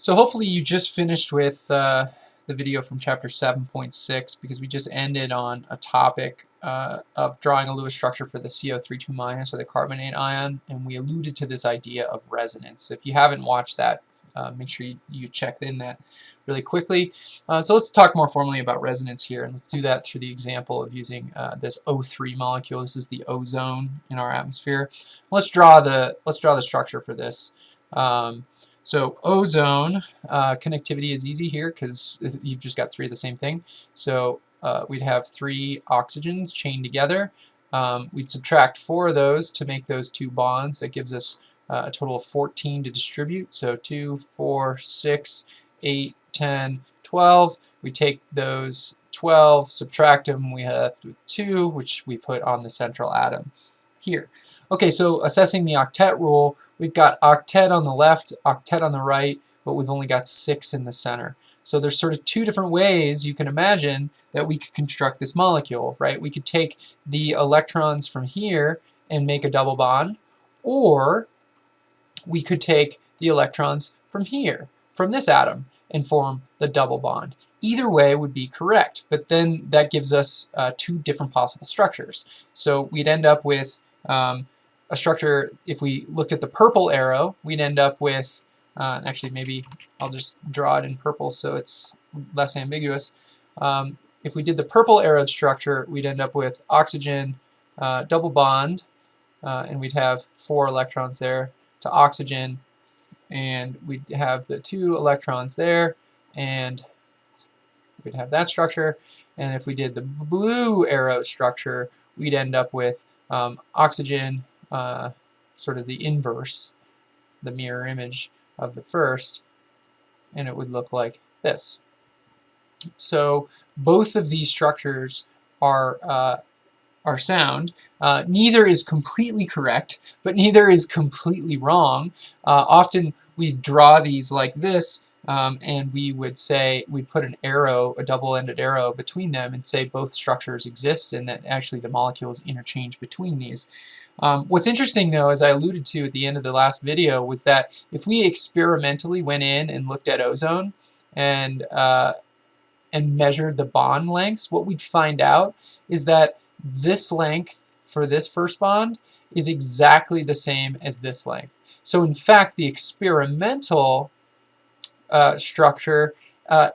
So hopefully you just finished with the video from chapter 7.6, because we just ended on a topic of drawing a Lewis structure for the CO32- or the carbonate ion, and we alluded to this idea of resonance. So if you haven't watched that, make sure you check in that really quickly. So let's talk more formally about resonance here, and let's do that through the example of using this O3 molecule. This is the ozone in our atmosphere. Let's draw the structure for this. So ozone connectivity is easy here because you've just got three of the same thing. So we'd have three oxygens chained together. We'd subtract 4 of those to make those 2 bonds. That gives us a total of 14 to distribute. So 2, 4, 6, 8, 10, 12. We take those 12, subtract them, we have 2, which we put on the central atom here. Okay, so assessing the octet rule, we've got octet on the left, octet on the right, but we've only got 6 in the center. So there's sort of 2 different ways you can imagine that we could construct this molecule, right? We could take the electrons from here and make a double bond, or we could take the electrons from here, from this atom, and form the double bond. Either way would be correct, but then that gives us 2 different possible structures. So we'd end up with a structure. If we looked at the purple arrow, we'd end up with, actually maybe I'll just draw it in purple so it's less ambiguous. If we did the purple arrowed structure, we'd end up with oxygen double bond, and we'd have 4 electrons there to oxygen, and we'd have the 2 electrons there, and we'd have that structure. And if we did the blue arrow structure, we'd end up with oxygen, sort of the inverse, the mirror image of the first, and it would look like this. So both of these structures are sound. Neither is completely correct, but neither is completely wrong. Often we draw these like this, and we would say, we'd put an arrow, a double-ended arrow between them, and say both structures exist and that actually the molecules interchange between these. What's interesting though, as I alluded to at the end of the last video, was that if we experimentally went in and looked at ozone and measured the bond lengths, what we'd find out is that this length for this first bond is exactly the same as this length. So in fact, the experimental structure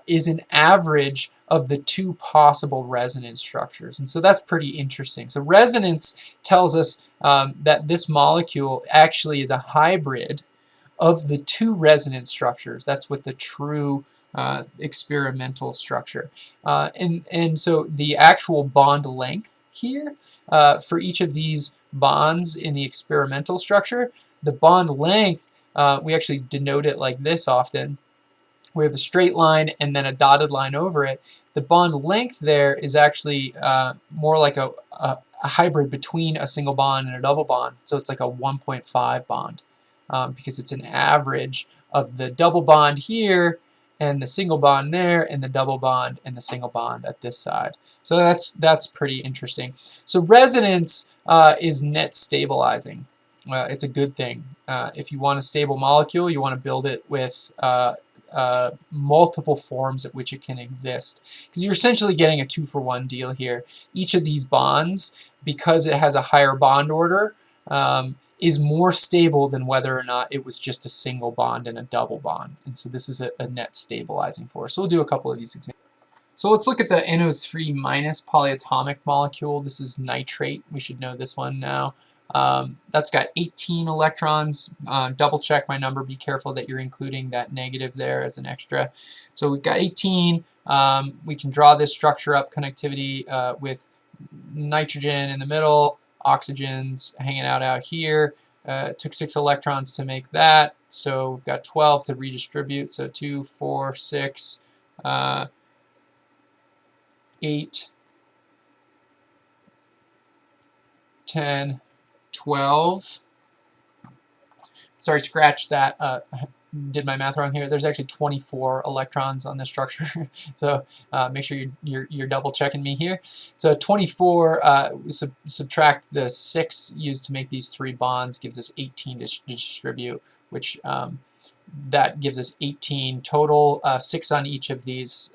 is an average of the 2 possible resonance structures. And so that's pretty interesting. So resonance tells us that this molecule actually is a hybrid of the 2 resonance structures. That's what the true experimental structure. And so the actual bond length here for each of these bonds in the experimental structure, the bond length, we actually denote it like this often. We have a straight line and then a dotted line over it. The bond length there is actually more like a hybrid between a single bond and a double bond. So it's like a 1.5 bond because it's an average of the double bond here and the single bond there and the double bond and the single bond at this side. So that's pretty interesting. So resonance is net stabilizing. It's a good thing. If you want a stable molecule, you want to build it with multiple forms at which it can exist, because you're essentially getting a 2-for-1 deal here. Each of these bonds, because it has a higher bond order, is more stable than whether or not it was just a single bond and a double bond. And so this is a net stabilizing force. So we'll do a couple of these examples. So let's look at the NO3- polyatomic molecule. This is nitrate. We should know this one now. That's got 18 electrons. Double check my number. Be careful that you're including that negative there as an extra. So we've got 18. We can draw this structure up, connectivity with nitrogen in the middle, oxygens hanging out here. It took 6 electrons to make that, so we've got 12 to redistribute. So 2, 4, 6, 8, 10, 12. Sorry, scratch that. Did my math wrong here. There's actually 24 electrons on this structure, so make sure you're double checking me here. So 24, subtract the 6 used to make these 3 bonds, gives us 18 to distribute, which that gives us 18 total, 6 on each of these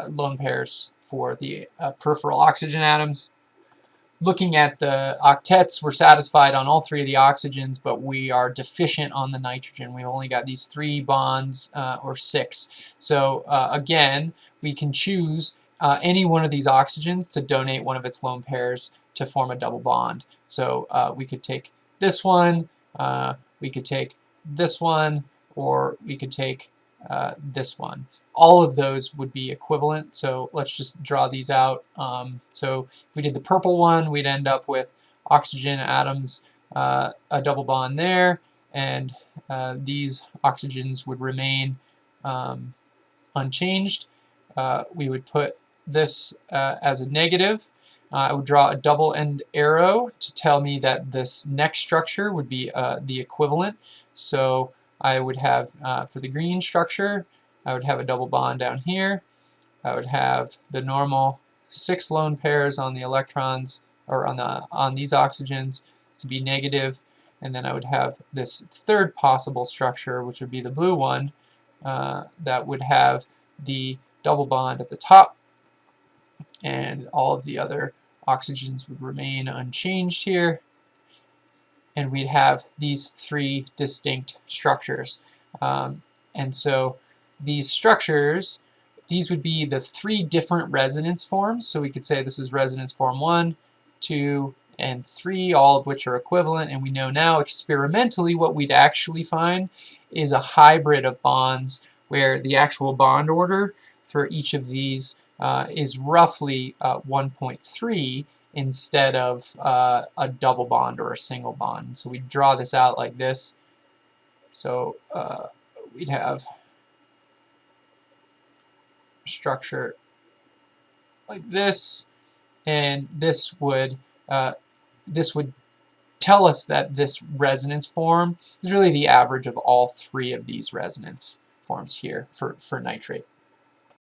lone pairs for the peripheral oxygen atoms. Looking at the octets, we're satisfied on all 3 of the oxygens, but we are deficient on the nitrogen. We've only got these 3 bonds, or 6. So again, we can choose any one of these oxygens to donate one of its lone pairs to form a double bond. So we could take this one, we could take this one, or we could take this one. All of those would be equivalent, so let's just draw these out. So if we did the purple one, we'd end up with oxygen atoms, a double bond there, and these oxygens would remain unchanged. We would put this as a negative. I would draw a double end arrow to tell me that this next structure would be the equivalent. So I would have, for the green structure, I would have a double bond down here. I would have the normal 6 lone pairs on the electrons, or on these oxygens, to be negative, and then I would have this third possible structure, which would be the blue one, that would have the double bond at the top, and all of the other oxygens would remain unchanged here, and we'd have these 3 distinct structures. And so these structures, these would be the 3 different resonance forms. So we could say this is resonance form 1, 2, and 3, all of which are equivalent, and we know now experimentally what we'd actually find is a hybrid of bonds where the actual bond order for each of these is roughly 1.3 instead of a double bond or a single bond. So we draw this out like this. So we'd have a structure like this, and this would tell us that this resonance form is really the average of all 3 of these resonance forms here for nitrate.